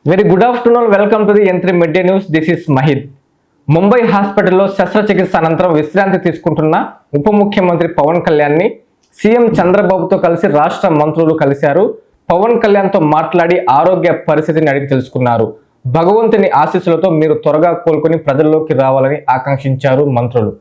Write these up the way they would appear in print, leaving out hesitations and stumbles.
Very good afternoon. Welcome to the N3 Midday News. This is Mahid. Mumbai హాస్పిటల్లో శస్త్రచికిత్స అనంతరం విశ్రాంతి తీసుకుంటున్న ఉప ముఖ్యమంత్రి పవన్ కళ్యాణ్ని సీఎం చంద్రబాబుతో కలిసి రాష్ట్ర మంత్రులు కలిశారు. పవన్ కళ్యాణ్తో మాట్లాడి ఆరోగ్య పరిస్థితిని అడిగి తెలుసుకున్నారు. భగవంతుని ఆశీస్సులతో మీరు త్వరగా కోలుకొని ప్రజల్లోకి రావాలని ఆకాంక్షించారు మంత్రులు.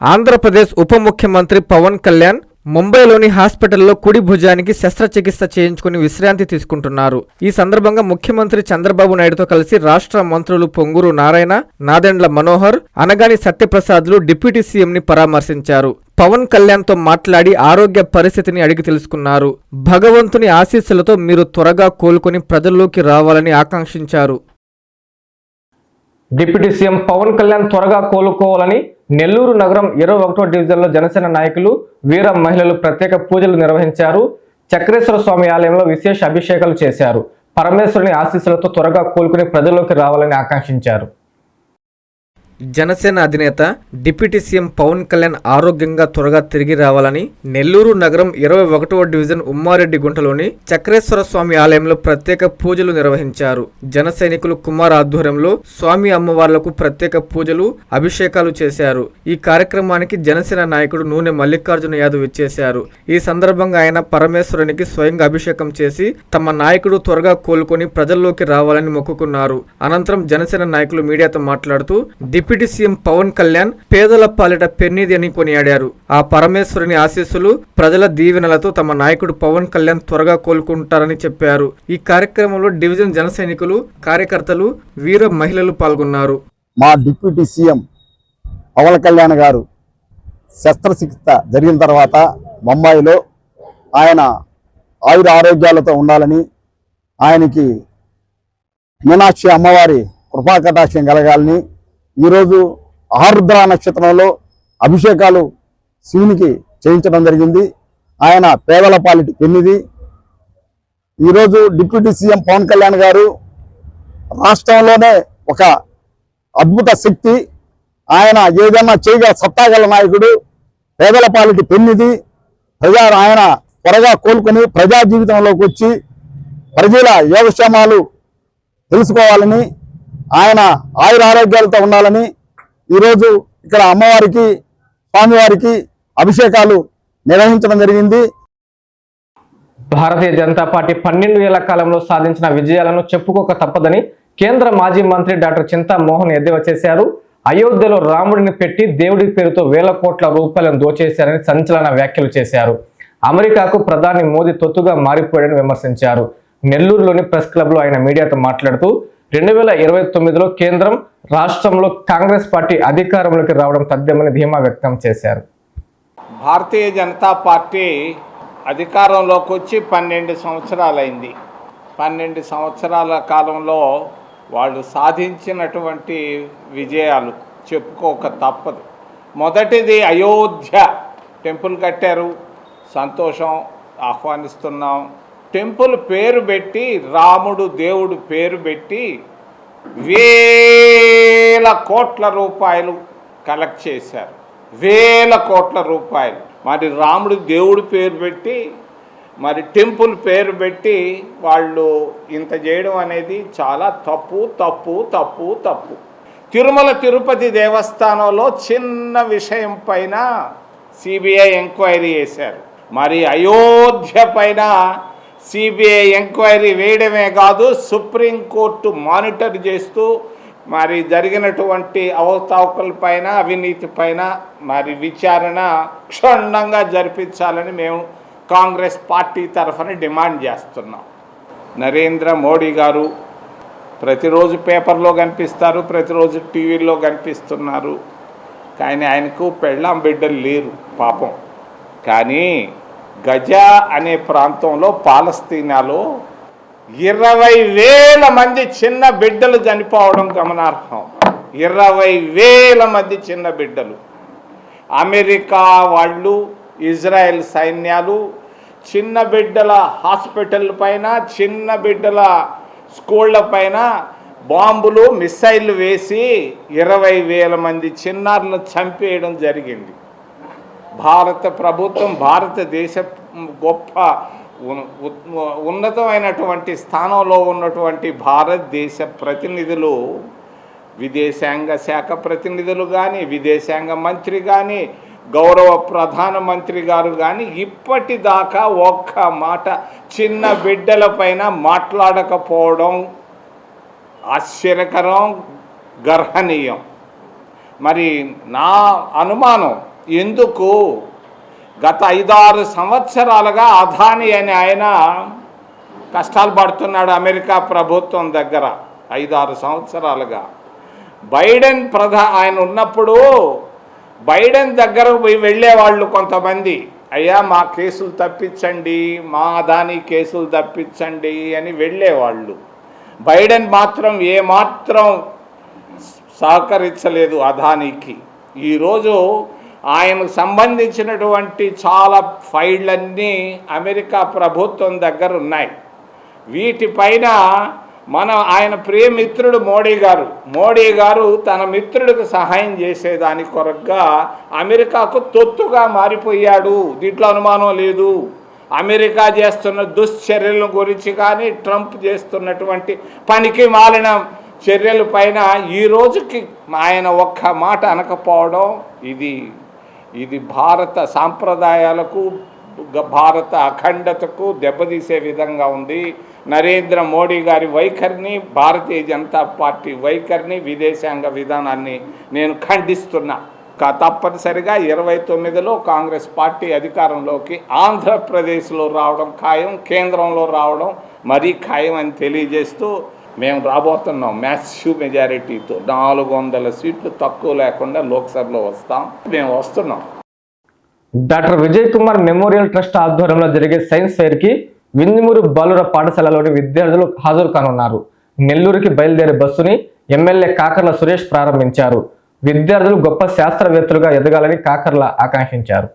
ఆంధ్రప్రదేశ్ ఉప ముఖ్యమంత్రి పవన్ కళ్యాణ్ ముంబైలోని హాస్పిటల్లో కుడి భుజానికి శస్త్రచికిత్స చేయించుకుని విశ్రాంతి తీసుకుంటున్నారు. ఈ సందర్భంగా ముఖ్యమంత్రి చంద్రబాబు నాయుడుతో కలిసి రాష్ట్ర మంత్రులు పొంగూరు నారాయణ, నాదెండ్ల మనోహర్, అనగాని సత్యప్రసాద్లు డిప్యూటీ సీఎంని పరామర్శించారు. పవన్ కళ్యాణ్తో మాట్లాడి ఆరోగ్య పరిస్థితిని అడిగి తెలుసుకున్నారు. భగవంతుని ఆశీస్సులతో మీరు త్వరగా కోలుకొని ప్రజల్లోకి రావాలని ఆకాంక్షించారు. డిప్యూటీ సీఎం పవన్ కళ్యాణ్ త్వరగా కోలుకోవాలని నెల్లూరు నగరం 21వ డివిజన్లో జనసేన నాయకులు, వీర మహిళలు ప్రత్యేక పూజలు నిర్వహించారు. చక్రేశ్వర స్వామి ఆలయంలో విశేష అభిషేకాలు చేశారు. పరమేశ్వరుని ఆశీస్సులతో త్వరగా కోలుకుని ప్రజల్లోకి రావాలని ఆకాంక్షించారు. జనసేన అధినేత డిప్యూటీ సీఎం పవన్ కళ్యాణ్ ఆరోగ్యంగా త్వరగా తిరిగి రావాలని నెల్లూరు నగరం 21వ డివిజన్ ఉమ్మారెడ్డి గుంటలోని చక్రేశ్వర స్వామి ఆలయంలో ప్రత్యేక పూజలు నిర్వహించారు. జన సైనికులు కుమార్ ఆధ్వర్యంలో స్వామి అమ్మవార్లకు ప్రత్యేక పూజలు, అభిషేకాలు చేశారు. ఈ కార్యక్రమానికి జనసేన నాయకుడు నూనె మల్లికార్జున యాదవ్ ఇచ్చేశారు. ఈ సందర్భంగా ఆయన పరమేశ్వరునికి స్వయంగా అభిషేకం చేసి తమ నాయకుడు త్వరగా కోలుకొని ప్రజల్లోకి రావాలని మొక్కుకున్నారు. అనంతరం జనసేన నాయకులు మీడియాతో మాట్లాడుతూ డిప్యూటీ సీఎం పవన్ కళ్యాణ్ పేదల పాలిట పెన్నిది అని కొనియాడారు. ఆ పరమేశ్వరుని ఆశీస్సులు, ప్రజల దీవెనలతో తమ నాయకుడు పవన్ కళ్యాణ్ త్వరగా కోలుకుంటారని చెప్పారు. ఈ కార్యక్రమంలో డివిజన్ జన సైనికులు, కార్యకర్తలు, వీర మహిళలు పాల్గొన్నారు. మా డిప్యూటీ సీఎం పవన్ కళ్యాణ్ గారు శస్త్రచికిత్స జరిగిన తర్వాత ముంబైలో ఆయన ఆయుర ఆరోగ్యాలతో ఉండాలని, ఆయనకి మీనాక్షి అమ్మవారి కృపాకటాక్షం కలగాలని, ఈరోజు ఆరుద్ర నక్షత్రంలో అభిషేకాలు శివునికి చేయించడం జరిగింది. ఆయన పేదల పాలిటి పెన్నిది. ఈరోజు డిప్యూటీ సీఎం పవన్ కళ్యాణ్ గారు రాష్ట్రంలోనే ఒక అద్భుత శక్తి. ఆయన ఏదైనా చేయగల సత్తాగల నాయకుడు, పేదల పాలిటి పెన్నిది. ఆయన త్వరగా కోలుకొని ప్రజా జీవితంలోకి వచ్చి ప్రజల యోగక్షేమాలు తెలుసుకోవాలని, ఆయన ఆయుర ఆరోగ్యాలతో ఉండాలని ఈరోజు ఇక్కడ అమ్మవారికి, స్వామివారికి అభిషేకాలు నిర్వహించడం జరిగింది. భారతీయ జనతా పార్టీ 12 ఏళ్ల కాలంలో సాధించిన విజయాలను చెప్పుకోక తప్పదని కేంద్ర మాజీ మంత్రి డాక్టర్ చింతా మోహన్ ఎద్దేవా చేశారు. అయోధ్యలో రాముడిని పెట్టి దేవుడి పేరుతో వేల కోట్ల రూపాయలను దోచేశారని సంచలన వ్యాఖ్యలు చేశారు. అమెరికాకు ప్రధాని మోదీ తొత్తుగా మారిపోయాడని విమర్శించారు. నెల్లూరులోని ప్రెస్ క్లబ్లో ఆయన మీడియాతో మాట్లాడుతూ 2029లో కేంద్రం, రాష్ట్రంలో కాంగ్రెస్ పార్టీ అధికారంలోకి రావడం తథ్యమని ధీమా వ్యక్తం చేశారు. భారతీయ జనతా పార్టీ అధికారంలోకి వచ్చి 12 సంవత్సరాలైంది. 12 సంవత్సరాల కాలంలో వాళ్ళు సాధించినటువంటి విజయాలు చెప్పుకోక తప్పదు. మొదటిది అయోధ్య టెంపుల్ కట్టారు, సంతోషం, ఆహ్వానిస్తున్నాం. టెంపుల్ పేరు పెట్టి, రాముడు దేవుడు పేరు పెట్టి వేల కోట్ల రూపాయలు కలెక్ట్ చేశారు. వేల కోట్ల రూపాయలు. మరి రాముడు దేవుడు పేరు పెట్టి, మరి టెంపుల్ పేరు పెట్టి వాళ్ళు ఇంత చేయడం అనేది చాలా తప్పు తప్పు తప్పు తప్పు. తిరుమల తిరుపతి దేవస్థానంలో చిన్న విషయం పైన సిబిఐ ఎంక్వైరీ చేశారు. మరి అయోధ్య పైన సిబిఐ ఎంక్వైరీ వేయడమే కాదు, సుప్రీంకోర్టు మానిటర్ చేస్తూ మరి జరిగినటువంటి అవకతవకల పైన, అవినీతి పైన మరి విచారణ క్షుణ్ణంగా జరిపించాలని మేము కాంగ్రెస్ పార్టీ తరఫున డిమాండ్ చేస్తున్నాం. నరేంద్ర మోడీ గారు ప్రతిరోజు పేపర్లో కనిపిస్తారు, ప్రతిరోజు టీవీలో కనిపిస్తున్నారు. కానీ ఆయనకు పెళ్ళాం బిడ్డలు లేరు పాపం. కానీ గజా అనే ప్రాంతంలో, పాలస్తీనాలో 20,000 మంది చిన్న బిడ్డలు చనిపోవడం గమనార్హం. 20,000 మంది చిన్న బిడ్డలు. అమెరికా వాళ్ళు, ఇజ్రాయెల్ సైన్యాలు చిన్న బిడ్డల హాస్పిటల్ పైన, చిన్న బిడ్డల స్కూళ్ళ పైన బాంబులు, మిసైళ్ళు వేసి 20,000 మంది చిన్నారులను చంపేయడం జరిగింది. భారత ప్రభుత్వం, భారతదేశ గొప్ప ఉన్నతమైనటువంటి స్థానంలో ఉన్నటువంటి భారతదేశ ప్రతినిధులు, విదేశాంగ శాఖ ప్రతినిధులు కానీ, విదేశాంగ మంత్రి కానీ, గౌరవ ప్రధానమంత్రి గారు కానీ ఇప్పటిదాకా ఒక్క మాట చిన్న బిడ్డలపైన మాట్లాడకపోవడం ఆశ్చర్యకరం, గర్హనీయం. మరి నా అనుమానం, ఎందుకు గత 5-6 సంవత్సరాలుగా అదానీ అని ఆయన కష్టాలు పడుతున్నాడు అమెరికా ప్రభుత్వం దగ్గర. 5-6 సంవత్సరాలుగా బైడెన్ ఆయన ఉన్నప్పుడు బైడెన్ దగ్గరకు పోయి వెళ్ళేవాళ్ళు కొంతమంది, అయ్యా మా కేసులు తప్పించండి, మా అదానీ కేసులు తప్పించండి అని వెళ్ళేవాళ్ళు. బైడెన్ మాత్రం ఏమాత్రం సహకరించలేదు అదానీకి. ఈరోజు ఆయనకు సంబంధించినటువంటి చాలా ఫైళ్ళన్నీ అమెరికా ప్రభుత్వం దగ్గర ఉన్నాయి. వీటిపైన ఆయన ప్రియమిత్రుడు మోడీ గారు తన మిత్రుడికి సహాయం చేసేదాని కొరకుగా అమెరికాకు తొత్తుగా మారిపోయాడు. దీంట్లో అనుమానం లేదు. అమెరికా చేస్తున్న దుశ్చర్యల గురించి కానీ, ట్రంప్ చేస్తున్నటువంటి పనికి మాలిన చర్యల పైన ఈ రోజుకి ఆయన ఒక్క మాట అనకపోవడం ఇది భారత సాంప్రదాయాలకు, భారత అఖండతకు దెబ్బతీసే విధంగా ఉంది. నరేంద్ర మోడీ గారి వైఖరిని, భారతీయ జనతా పార్టీ వైఖరిని, విదేశాంగ విధానాన్ని నేను ఖండిస్తున్నా. తప్పనిసరిగా 29లో కాంగ్రెస్ పార్టీ అధికారంలోకి ఆంధ్రప్రదేశ్లో రావడం ఖాయం, కేంద్రంలో రావడం మరీ ఖాయం అని తెలియజేస్తూ మేము రాబోతున్నాం మ్యాసివ్ మెజారిటీతో. 400 సీట్లు తక్కువ లేకుండా లోక్సభలో మేము వస్తున్నాం. Doctor Vijay Kumar memorial trust ఆధ్వర్యంలో జరిగే సైన్స్ ఫెయిర్ కి వింజమూరు బాలుర పాఠశాలలోని విద్యార్థులు హాజరు కానున్నారు. నెల్లూరుకి బయలుదేరే బస్సుని ఎమ్మెల్యే కాకర్ల సురేష్ ప్రారంభించారు. విద్యార్థులు గొప్ప శాస్త్రవేత్తలుగా ఎదగాలని కాకర్ల ఆకాంక్షించారు.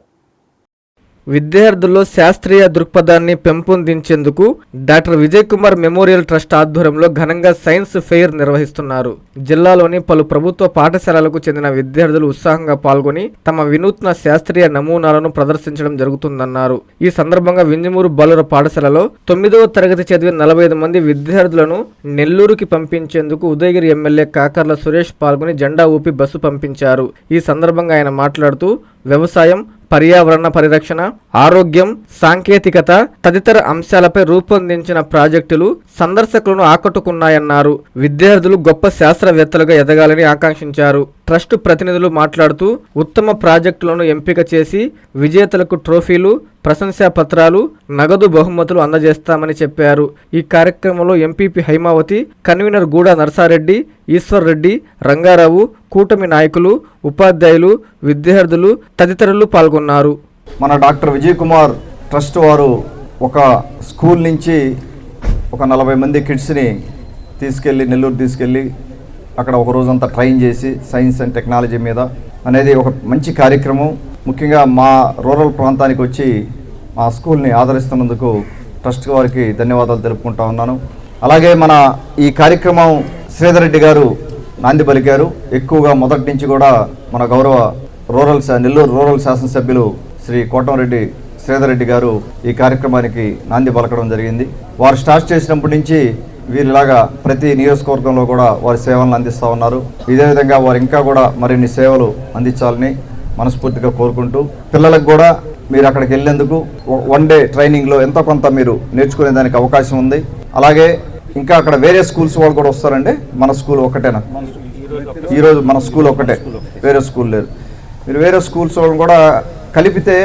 విద్యార్థుల్లో శాస్త్రీయ దృక్పథాన్ని పెంపొందించేందుకు doctor Vijay Kumar memorial trust ఆధ్వర్యంలో ఘనంగా సైన్స్ ఫెయిర్ నిర్వహిస్తున్నారు. జిల్లాలోని పలు ప్రభుత్వ పాఠశాలలకు చెందిన విద్యార్థులు ఉత్సాహంగా పాల్గొని తమ వినూత్న శాస్త్రీయ నమూనాలను ప్రదర్శించడం జరుగుతుందన్నారు. ఈ సందర్భంగా వింజమూరు బాలుర పాఠశాలలో 9వ తరగతి చదివిన 45 మంది విద్యార్థులను నెల్లూరుకి పంపించేందుకు ఉదయగిరి ఎమ్మెల్యే కాకర్ల సురేష్ పాల్గొని జెండా ఊపి బస్సు పంపించారు. ఈ సందర్భంగా ఆయన మాట్లాడుతూ వ్యవసాయం, పర్యావరణ పరిరక్షణ, ఆరోగ్యం, సాంకేతికత తదితర అంశాలపై రూపొందించిన ప్రాజెక్టులు సందర్శకులను ఆకట్టుకున్నాయన్నారు. విద్యార్థులు గొప్ప శాస్త్రవేత్తలుగా ఎదగాలని ఆకాంక్షించారు. ట్రస్ట్ ప్రతినిధులు మాట్లాడుతూ ఉత్తమ ప్రాజెక్టులను ఎంపిక చేసి విజేతలకు ట్రోఫీలు, ప్రశంసా పత్రాలు, నగదు బహుమతులు అందజేస్తామని చెప్పారు. ఈ కార్యక్రమంలో ఎంపీపీ హైమావతి, కన్వీనర్ గూడా నర్సారెడ్డి, ఈశ్వర్ రెడ్డి, రంగారావు, కూటమి నాయకులు, ఉపాధ్యాయులు, విద్యార్థులు తదితరులు పాల్గొన్నారు. మన డాక్టర్ విజయ్ కుమార్ ట్రస్ట్ వారు ఒక స్కూల్ నుంచి ఒక 40 మంది కిడ్స్ని నెల్లూరు తీసుకెళ్ళి అక్కడ ఒక రోజంతా ట్రైన్ చేసి సైన్స్ అండ్ టెక్నాలజీ మీద అనేది ఒక మంచి కార్యక్రమం. ముఖ్యంగా మా రూరల్ ప్రాంతానికి వచ్చి మా స్కూల్ని ఆదరిస్తున్నందుకు ట్రస్ట్ వారికి ధన్యవాదాలు తెలుపుకుంటా ఉన్నాను. అలాగే మన ఈ కార్యక్రమం శ్రీధర్ రెడ్డి గారు నాంది పలికారు. ఎక్కువగా మొదటి నుంచి కూడా మన గౌరవ నెల్లూరు రూరల్ శాసనసభ్యులు శ్రీ కోటంరెడ్డి శ్రీధర్ రెడ్డి గారు ఈ కార్యక్రమానికి నాంది పలకడం జరిగింది. వారు స్టార్ట్ చేసినప్పటి నుంచి వీరిలాగా ప్రతి నియోజకవర్గంలో కూడా వారి సేవలను అందిస్తూ ఉన్నారు. ఇదే విధంగా వారు ఇంకా కూడా మరిన్ని సేవలు అందించాలని మనస్ఫూర్తిగా కోరుకుంటూ, పిల్లలకు కూడా మీరు అక్కడికి వెళ్ళేందుకు 1 డే ట్రైనింగ్లో ఎంతో కొంత మీరు నేర్చుకునే దానికి అవకాశం ఉంది. అలాగే ఇంకా అక్కడ వేరే స్కూల్స్ వాళ్ళు కూడా వస్తారండి. మన స్కూల్ ఒకటేనా? ఈరోజు మన స్కూల్ ఒకటే, వేరే స్కూల్ లేదు. మీరు వేరే స్కూల్స్ వాళ్ళని కూడా కలిపితే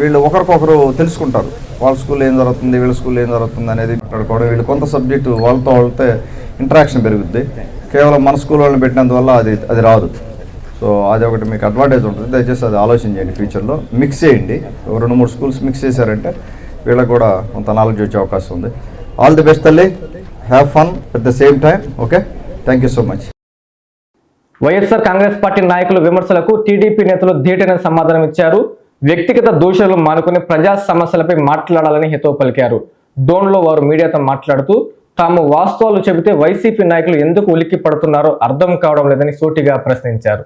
వీళ్ళు ఒకరికొకరు తెలుసుకుంటారు. వాళ్ళ స్కూల్లో ఏం జరుగుతుంది, వీళ్ళ స్కూల్లో ఏం జరుగుతుంది అనేది మాట్లాడుకోవడం. వీళ్ళు కొంత సబ్జెక్టు వాళ్ళతో ఇంటరాక్షన్ పెరుగుద్ది. కేవలం మన స్కూల్ వాళ్ళని పెట్టినందువల్ల అది రాదు. సో అది ఒకటి మీకు అడ్వాంటేజ్ ఉంటుంది. దయచేసి అది ఆలోచన చేయండి. ఫ్యూచర్లో మిక్స్ చేయండి. 2-3 స్కూల్స్ మిక్స్ చేశారంటే వీళ్ళకి కూడా కొంత నాలెడ్జ్ వచ్చే అవకాశం ఉంది. ఆల్ ది బెస్ట్ తల్లి. Have fun at the same time. Okay, thank you so much. YSR Congress party నాయకుల విమర్శలకు టీడీపీ నేతలు ధీటైన సమాధానం ఇచ్చారు. వ్యక్తిగత దూషణలు మానుకుని ప్రజా సమస్యలపై మాట్లాడాలని హితవు పలికారు. డోన్లో వారు మీడియాతో మాట్లాడుతూ తాము వాస్తవాలు చెబితే వైసీపీ నాయకులు ఎందుకు ఉలిక్కి పడుతున్నారో అర్థం కావడం లేదని సూటిగా ప్రశ్నించారు.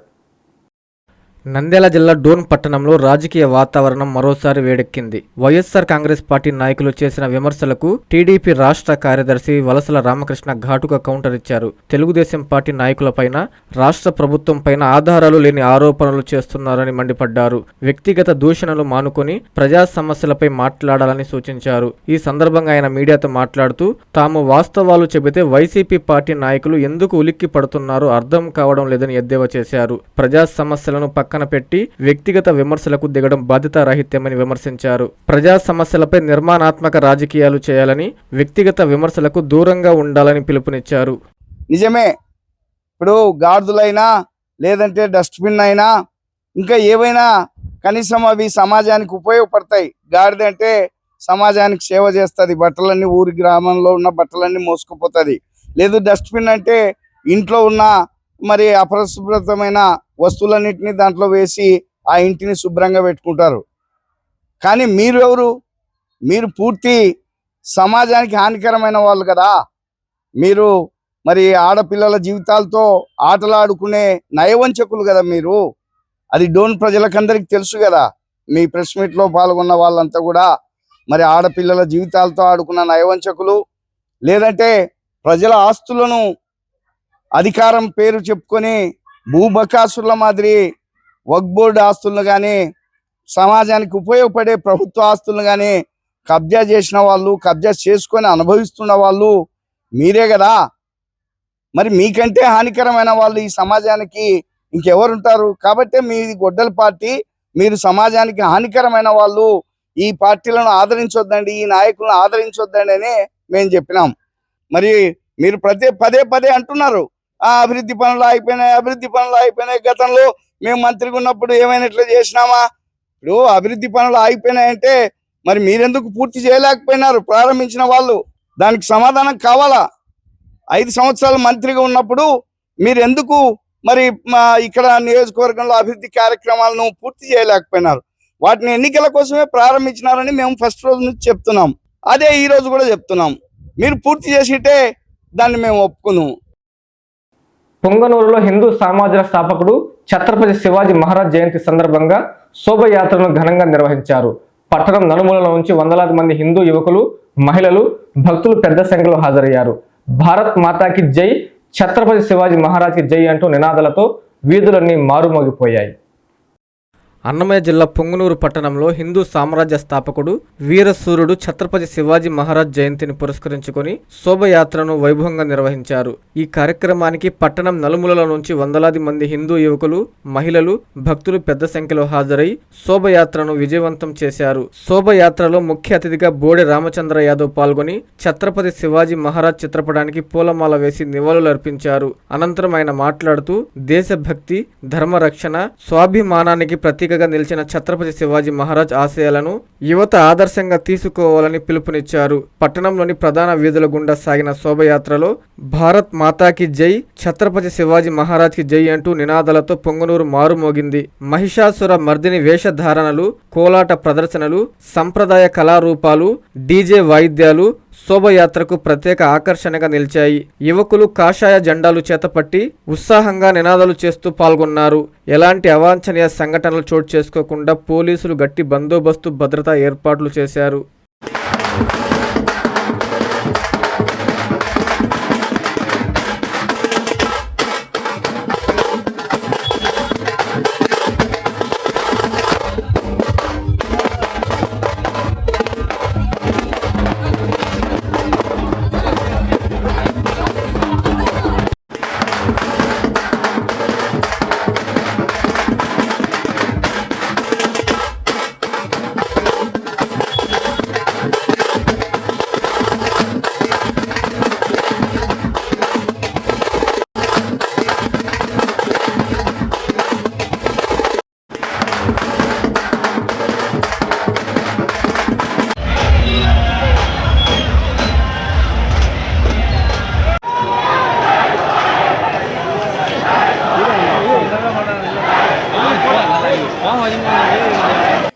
నంద్యాల జిల్లా డోన్ పట్టణంలో రాజకీయ వాతావరణం మరోసారి వేడెక్కింది. వైఎస్ఆర్ కాంగ్రెస్ పార్టీ నాయకులు చేసిన విమర్శలకు టీడీపీ రాష్ట్ర కార్యదర్శి వలసల రామకృష్ణ ఘాటుగా కౌంటర్ ఇచ్చారు. తెలుగుదేశం పార్టీ నాయకులపైన, రాష్ట్ర ప్రభుత్వం పైన ఆధారాలు లేని ఆరోపణలు చేస్తున్నారని మండిపడ్డారు. వ్యక్తిగత దూషణలు మానుకొని ప్రజా సమస్యలపై మాట్లాడాలని సూచించారు. ఈ సందర్భంగా ఆయన మీడియాతో మాట్లాడుతూ తాము వాస్తవాలు చెబితే వైసీపీ పార్టీ నాయకులు ఎందుకు ఉలిక్కి పడుతున్నారో అర్థం కావడం లేదని ఎద్దేవా చేశారు. ప్రజా సమస్యలను పక్కన పెట్టి వ్యక్తిగత విమర్శలకు దిగడం బాధ్యతారాహిత్యమని విమర్శించారు. ప్రజా సమస్యలపై నిర్మాణాత్మక రాజకీయాలు చేయాలని, వ్యక్తిగత విమర్శలకు దూరంగా ఉండాలని పిలుపునిచ్చారు. నిజమే, ఇప్పుడు గాడిదలైనా లేదంటే డస్ట్బిన్ అయినా ఇంకా ఏవైనా కనీసం అవి సమాజానికి ఉపయోగపడతాయి. గాడిద అంటే సమాజానికి సేవ చేస్తుంది, బట్టలన్నీ ఊరి గ్రామంలో ఉన్న బట్టలన్నీ మోసుకుపోతుంది. లేదు డస్ట్బిన్ అంటే ఇంట్లో ఉన్న మరి అపరిశుభ్రతమైన వస్తువులన్నింటినీ దాంట్లో వేసి ఆ ఇంటిని శుభ్రంగా పెట్టుకుంటారు. కానీ మీరు ఎవరు? మీరు పూర్తి సమాజానికి హానికరమైన వాళ్ళు కదా. మీరు మరి ఆడపిల్లల జీవితాలతో ఆటలాడుకునే నయవంచకులు కదా మీరు. అది డోన్ ప్రజలకందరికి తెలుసు కదా. మీ ప్రెస్ మీట్లో పాల్గొన్న వాళ్ళంతా కూడా మరి ఆడపిల్లల జీవితాలతో ఆడుకున్న నయవంచకులు, లేదంటే ప్రజల ఆస్తులను అధికారం పేరు చెప్పుకొని భూబకాసుల మాదిరి వక్ఫ్ బోర్డు ఆస్తులను కానీ, సమాజానికి ఉపయోగపడే ప్రభుత్వ ఆస్తులను కానీ కబ్జా చేసిన వాళ్ళు, కబ్జా చేసుకొని అనుభవిస్తున్న వాళ్ళు మీరే కదా. మరి మీకంటే హానికరమైన వాళ్ళు ఈ సమాజానికి ఇంకెవరుంటారు? కాబట్టి మీది గొడ్డల పార్టీ, మీరు సమాజానికి హానికరమైన వాళ్ళు, ఈ పార్టీలను ఆదరించొద్దండి, ఈ నాయకులను ఆదరించొద్దండి అని మేము చెప్పినాం. మరి మీరు పదే పదే అంటున్నారు అభివృద్ధి పనులు అయిపోయినాయి. గతంలో మేము మంత్రిగా ఉన్నప్పుడు ఏమైనా ఇట్లా చేసినామా? ఇప్పుడు అభివృద్ధి పనులు ఆగిపోయినాయంటే మరి మీరెందుకు పూర్తి చేయలేకపోయినారు? ప్రారంభించిన వాళ్ళు దానికి సమాధానం కావాలా? 5 సంవత్సరాలు మంత్రిగా ఉన్నప్పుడు మీరు ఎందుకు మరి ఇక్కడ నియోజకవర్గంలో అభివృద్ధి కార్యక్రమాలను పూర్తి చేయలేకపోయినారు? వాటిని ఎన్నికల కోసమే ప్రారంభించినారని మేము ఫస్ట్ రోజు నుంచి చెప్తున్నాం. అదే ఈ రోజు కూడా చెప్తున్నాం. మీరు పూర్తి చేసిటే దాన్ని మేము ఒప్పుకున్నాము. పొంగనూరులో హిందూ సామ్రాజ్య స్థాపకుడు ఛత్రపతి శివాజీ మహారాజ్ జయంతి సందర్భంగా శోభయాత్రను ఘనంగా నిర్వహించారు. పట్టణం నలుమూలల నుంచి వందలాది మంది హిందూ యువకులు, మహిళలు, భక్తులు పెద్ద సంఖ్యలో హాజరయ్యారు. భారత్ మాతాకి జై, ఛత్రపతి శివాజీ మహారాజ్కి జై అంటూ నినాదాలతో వీధులన్నీ మారుమోగిపోయాయి. అన్నమయ్య జిల్లా పొంగనూరు పట్టణంలో హిందూ సామ్రాజ్య స్థాపకుడు వీరసూరుడు ఛత్రపతి శివాజీ మహారాజ్ జయంతిని పురస్కరించుకొని శోభయాత్రను వైభవంగా నిర్వహించారు. ఈ కార్యక్రమానికి పట్టణం నలుమూలల నుంచి వందలాది మంది హిందూ యువకులు, మహిళలు, భక్తులు పెద్ద సంఖ్యలో హాజరై శోభయాత్రను విజయవంతం చేశారు. శోభయాత్రలో ముఖ్య అతిథిగా బోడె రామచంద్ర యాదవ్ పాల్గొని ఛత్రపతి శివాజీ మహారాజ్ చిత్రపటానికి పూలమాల వేసి నివాళులర్పించారు. అనంతరం ఆయన మాట్లాడుతూ దేశభక్తి, ధర్మరక్షణ, స్వాభిమానానికి ప్రతీక నిలిచిన ఛత్రపతి శివాజీ మహారాజ్ ఆశయాలను యువత ఆదర్శంగా తీసుకోవాలని పిలుపునిచ్చారు. పట్టణంలోని ప్రధాన వీధుల గుండా సాగిన శోభయాత్రలో భారత్ మాతాకి జై, ఛత్రపతి శివాజీ మహారాజ్ కి జై అంటూ నినాదాలతో పొంగనూరు మారుమోగింది. మహిషాసుర మర్దిని వేషధారణలు, కోలాట ప్రదర్శనలు, సంప్రదాయ కళారూపాలు, డీజే వాయిద్యాలు శోభయాత్రకు ప్రత్యేక ఆకర్షణగా నిలిచాయి. యువకులు కాషాయ జెండాలు చేతపట్టి ఉత్సాహంగా నినాదాలు చేస్తూ పాల్గొన్నారు. ఎలాంటి అవాంఛనీయ సంఘటనలు చోటు చేసుకోకుండా పోలీసులు గట్టి బందోబస్తు, భద్రతా ఏర్పాట్లు చేశారు.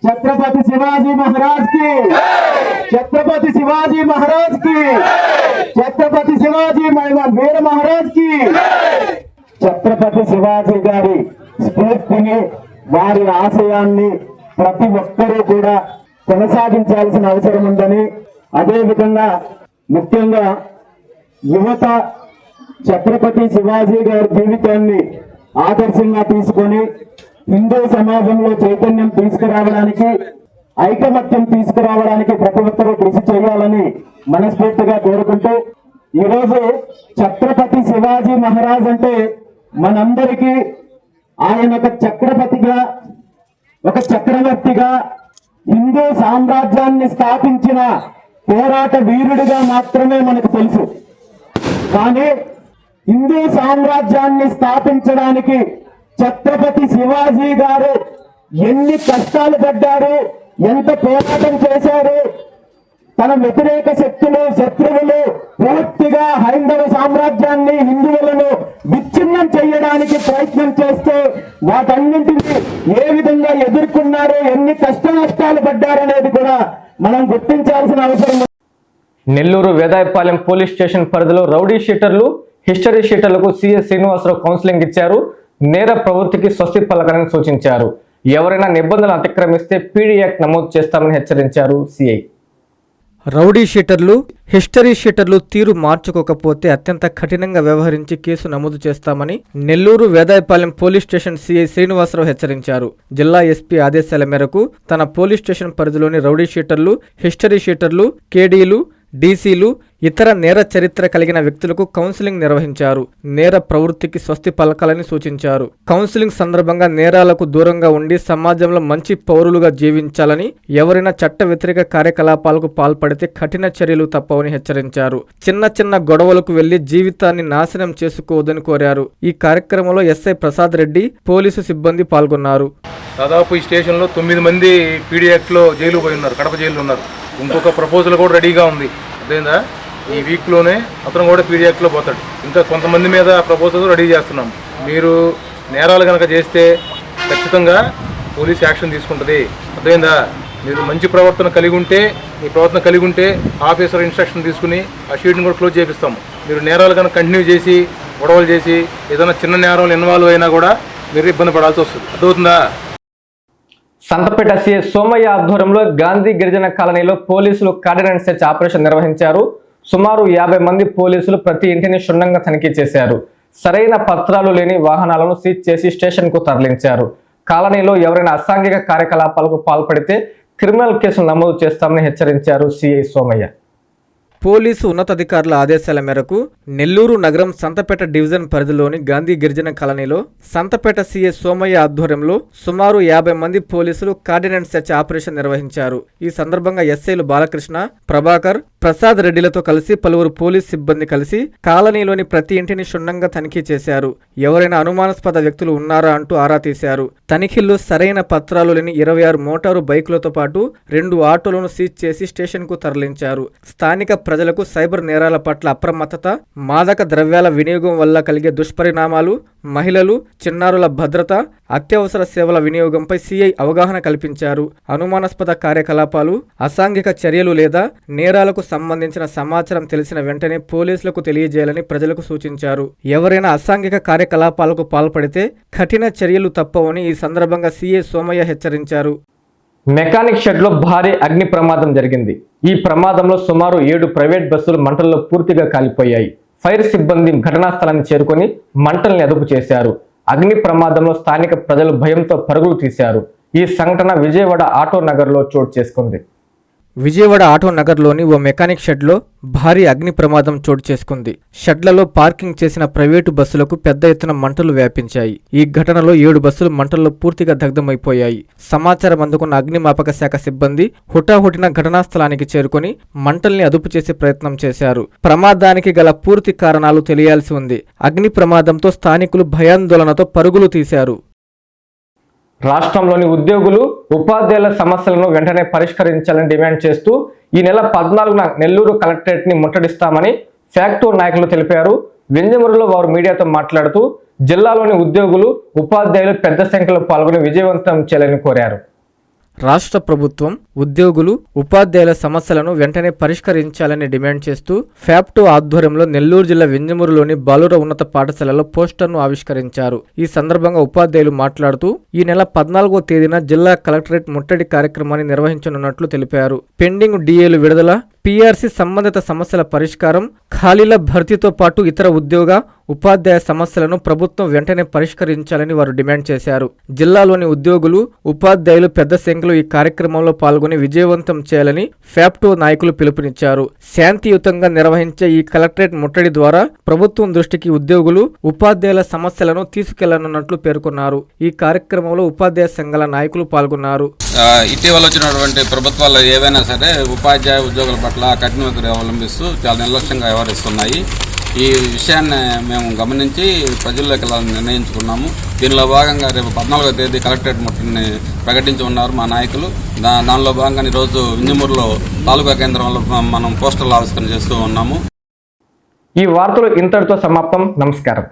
छत्रपति शिवाजी महाराज की, छत्रपति शिवाजी महाराज की, छत्रपति शिवाजी वीर महाराज की, छत्रपति शिवाजी गारी स्फूर्तिని వారి ఆశయాన్ని ప్రతి ఒక్కరూ కూడా కొనసాగించాల్సిన అవసరం ఉందని, అదేవిధంగా ముఖ్యంగా యువత ఛత్రపతి శివాజీ గారి జీవితాన్ని ఆదర్శంగా తీసుకొని హిందూ సమాజంలో చైతన్యం తీసుకురావడానికి, ఐకమత్యం తీసుకురావడానికి ప్రతి ఒక్కరూ కృషి చేయాలని మనస్ఫూర్తిగా కోరుకుంటూ, ఈరోజు ఛత్రపతి శివాజీ మహారాజ్ అంటే మనందరికీ ఆయన ఒక చక్రపతిగా, ఒక చక్రవర్తిగా, హిందూ సామ్రాజ్యాన్ని స్థాపించిన పోరాట వీరుడిగా మాత్రమే మనకు తెలుసు. కానీ హిందూ సామ్రాజ్యాన్ని స్థాపించడానికి ఛత్రపతి శివాజీ గారు ఎన్ని కష్టాలు పడ్డారు, ఎంత పోరాటం చేశారు, తన వ్యతిరేక శక్తులు, శత్రువులు పూర్తిగా హైందవ సామ్రాజ్యాన్ని, హిందువులను విచ్ఛిన్నం చేయడానికి ప్రయత్నం చేస్తే వాటన్నింటినీ ఏ విధంగా ఎదుర్కొన్నారు, ఎన్ని కష్ట నష్టాలు పడ్డారనేది కూడా మనం గుర్తించాల్సిన అవసరం ఉంది. నెల్లూరు వేదాయపాలెం పోలీస్ స్టేషన్ పరిధిలో రౌడీ షీటర్లు, హిస్టరీ షీటర్లకు సిఎస్ శ్రీనివాసరావు కౌన్సిలింగ్ ఇచ్చారు. నేర ప్రవృత్తికి స్వస్తి పలకాలని సూచించారు. ఎవరైనా నిబంధనలు అతిక్రమిస్తే పీడీ యాక్ట్ నమోదు చేస్తామని హెచ్చరించారు సిఐ. రౌడీ షీటర్లు, హిస్టరీ షీటర్లు తీరు మార్చుకోకపోతే అత్యంత కఠినంగా వ్యవహరించి కేసు నమోదు చేస్తామని Nellore Vedayapalem police station CI Srinivasarao హెచ్చరించారు. జిల్లా ఎస్పీ ఆదేశాల మేరకు తన పోలీస్ స్టేషన్ పరిధిలోని రౌడీ షీటర్లు, హిస్టరీ షీటర్లు, కేడీలు, డీసీలు, ఇతర నేర చరిత్ర కలిగిన వ్యక్తులకు కౌన్సిలింగ్ నిర్వహించారు. నేర ప్రవృత్తికి స్వస్తి పలకాలని సూచించారు. కౌన్సిలింగ్ సందర్భంగా నేరాలకు దూరంగా ఉండి సమాజంలో మంచి పౌరులుగా జీవించాలని, ఎవరైనా చట్ట వ్యతిరేక కార్యకలాపాలకు పాల్పడితే కఠిన చర్యలు తప్పవని హెచ్చరించారు. చిన్న చిన్న గొడవలకు వెళ్లి జీవితాన్ని నాశనం చేసుకోవద్దని కోరారు. ఈ కార్యక్రమంలో ఎస్ఐ ప్రసాద్ రెడ్డి, పోలీసు సిబ్బంది పాల్గొన్నారు. దాదాపు ఈ స్టేషన్లో 9 మంది పీడీ యాక్ట్లో జైలు పోయి ఉన్నారు, కడప జైలు ఉన్నారు. ఇంకొక ప్రపోజల్ కూడా రెడీగా ఉంది. అదేందా ఈ వీక్లోనే అతను కూడా పీడీ యాక్ట్లో పోతాడు. ఇంకా కొంతమంది మీద ప్రపోజల్ రెడీ చేస్తున్నాం. మీరు నేరాలు కనుక చేస్తే ఖచ్చితంగా పోలీస్ యాక్షన్ తీసుకుంటుంది. అదేందా మీరు మంచి ప్రవర్తన కలిగి ఉంటే, మీ ప్రవర్తన కలిగి ఉంటే ఆఫీసర్ ఇన్స్ట్రక్షన్ తీసుకుని ఆ షీట్ని కూడా క్లోజ్ చేపిస్తాము. మీరు నేరాలు కనుక కంటిన్యూ చేసి, గొడవలు చేసి, ఏదైనా చిన్న నేరాలు ఇన్వాల్వ్ అయినా కూడా మీరు ఇబ్బంది పడాల్సి వస్తుంది. అర్థమవుతుందా? సంతపేట సిఐ సోమయ్య ఆధ్వర్యంలో గాంధీ గిరిజన కాలనీలో పోలీసులు కార్డినెన్స్ సెర్చ్ ఆపరేషన్ నిర్వహించారు. సుమారు 50 మంది పోలీసులు ప్రతి ఇంటిని క్షుణ్ణంగా తనిఖీ చేశారు. సరైన పత్రాలు లేని వాహనాలను సీజ్ చేసి స్టేషన్కు తరలించారు. కాలనీలో ఎవరైనా అసాంఘిక కార్యకలాపాలకు పాల్పడితే క్రిమినల్ కేసులు నమోదు చేస్తామని హెచ్చరించారు సిఐ సోమయ్య. పోలీసు ఉన్నతాధికారుల ఆదేశాల మేరకు నెల్లూరు నగరం సంతపేట డివిజన్ పరిధిలోని గాంధీ గిరిజన కాలనీలో సంతపేట సిఐ సోమయ్య ఆధ్వర్యంలో సుమారు 50 మంది పోలీసులు కార్డినెన్స్ సెర్చ్ ఆపరేషన్ నిర్వహించారు. ఈ సందర్భంగా ఎస్ఐలు బాలకృష్ణ, ప్రభాకర్, ప్రసాద్ రెడ్డిలతో కలిసి పలువురు పోలీస్ సిబ్బంది కలిసి కాలనీలోని ప్రతి ఇంటిని క్షుణ్ణంగా తనిఖీ చేశారు. ఎవరైనా అనుమానాస్పద వ్యక్తులు ఉన్నారా అంటూ ఆరా తీశారు. తనిఖీల్లో సరైన పత్రాలు లేని 26 మోటారు బైకులతో పాటు 2 ఆటోలను సీజ్ చేసి స్టేషన్కు తరలించారు. స్థానిక ప్రజలకు సైబర్ నేరాల పట్ల అప్రమత్తత, మాదక ద్రవ్యాల వినియోగం వల్ల కలిగే దుష్పరిణామాలు, మహిళలు, చిన్నారుల భద్రత, అత్యవసర సేవల వినియోగంపై సిఐ అవగాహన కల్పించారు. అనుమానాస్పద కార్యకలాపాలు, అసాంఘిక చర్యలు లేదా నేరాలకు సంబంధించిన సమాచారం తెలిసిన వెంటనే పోలీసులకు తెలియజేయాలని ప్రజలకు సూచించారు. ఎవరైనా అసాంఘిక కార్యకలాపాలకు పాల్పడితే కఠిన చర్యలు తప్పవని ఈ సందర్భంగా సిఐ సోమయ్య హెచ్చరించారు. మెకానిక్ షెడ్లో భారీ అగ్ని ప్రమాదం జరిగింది. ఈ ప్రమాదంలో సుమారు 7 ప్రైవేట్ బస్సులు మంటల్లో పూర్తిగా కాలిపోయాయి. ఫైర్ సిబ్బంది ఘటనా స్థలాన్ని చేరుకొని మంటల్ని అదుపు చేశారు. అగ్ని ప్రమాదంలో స్థానిక ప్రజలు భయంతో పరుగులు తీశారు. ఈ సంఘటన విజయవాడ ఆటో నగర్లో చోటు చేసుకుంది. విజయవాడ ఆటో నగర్లోని ఓ మెకానిక్ షెడ్లో భారీ అగ్ని ప్రమాదం చోటు చేసుకుంది. షెడ్లలో పార్కింగ్ చేసిన ప్రైవేటు బస్సులకు పెద్ద ఎత్తున మంటలు వ్యాపించాయి. ఈ ఘటనలో 7 బస్సులు మంటల్లో పూర్తిగా దగ్ధమైపోయాయి. సమాచారం అందుకున్న అగ్నిమాపక శాఖ సిబ్బంది హుటాహుటిన ఘటనా స్థలానికి చేరుకొని మంటల్ని అదుపు చేసే ప్రయత్నం చేశారు. ప్రమాదానికి గల పూర్తి కారణాలు తెలియాల్సి ఉంది. అగ్ని ప్రమాదంతో స్థానికులు భయాందోళనతో పరుగులు తీశారు. రాష్ట్రంలోని ఉద్యోగులు, ఉపాధ్యాయుల సమస్యలను వెంటనే పరిష్కరించాలని డిమాండ్ చేస్తూ ఈ నెల 14న నెల్లూరు కలెక్టరేట్ని ముట్టడిస్తామని ఫ్యాక్టో నాయకులు తెలిపారు. వింజమూరులో వారు మీడియాతో మాట్లాడుతూ జిల్లాలోని ఉద్యోగులు, ఉపాధ్యాయులు పెద్ద సంఖ్యలో పాల్గొని విజయవంతం చేయాలని కోరారు. రాష్ట్ర ప్రభుత్వం ఉద్యోగులు ఉపాధ్యాయుల సమస్యలను వెంటనే పరిష్కరించాలని డిమాండ్ చేస్తూ ఫ్యాప్టో ఆధ్వర్యంలో నెల్లూరు జిల్లా వింజమూరులోని బాలుర ఉన్నత పాఠశాలలో పోస్టర్ను ఆవిష్కరించారు. ఈ సందర్భంగా ఉపాధ్యాయులు మాట్లాడుతూ ఈ నెల 14వ తేదీన జిల్లా కలెక్టరేట్ ముట్టడి కార్యక్రమాన్ని నిర్వహించనున్నట్లు తెలిపారు. పెండింగ్ డిఏలు విడుదల, పీఆర్సీ సంబంధిత సమస్యల పరిష్కారం, ఖాళీల భర్తీతో పాటు ఇతర ఉద్యోగ ఉపాధ్యాయ సమస్యలను ప్రభుత్వం వెంటనే పరిష్కరించాలని వారు డిమాండ్ చేశారు. జిల్లాలోని ఉద్యోగులు ఉపాధ్యాయులు పెద్ద సంఖ్యలో ఈ కార్యక్రమంలో పాల్గొని విజయవంతం చేయాలని ఫ్యాప్టో నాయకులు పిలుపునిచ్చారు. శాంతియుతంగా నిర్వహించే ఈ కలెక్టరేట్ ముట్టడి ద్వారా ప్రభుత్వం దృష్టికి ఉద్యోగులు ఉపాధ్యాయుల సమస్యలను తీసుకెళ్లనున్నట్లు పేర్కొన్నారు. ఈ కార్యక్రమంలో ఉపాధ్యాయ సంఘాల నాయకులు పాల్గొన్నారు. ఇటీవల వచ్చినటువంటి ప్రభుత్వాలు ఏవైనా సరే ఉపాధ్యాయ ఉద్యోగుల పట్ల కఠినత అవలంబిస్తూ చాలా నిర్లక్ష్యంగా వ్యవహరిస్తున్నాయి. ఈ విషయాన్ని మేము గమనించి ప్రజల్లోకి వెళ్ళాలని నిర్ణయించుకున్నాము. దీనిలో భాగంగా రేపు 14వ తేదీ కలెక్టరేట్ ముట్టడిని ప్రకటించి ఉన్నారు మా నాయకులు. దానిలో భాగంగా ఈరోజు వింజమూరులో తాలూకా కేంద్రంలో మనం పోస్టర్లు ఆవిష్కరణ చేస్తూ ఉన్నాము. ఈ వార్తలు ఇంతటితో సమాప్తం. నమస్కారం.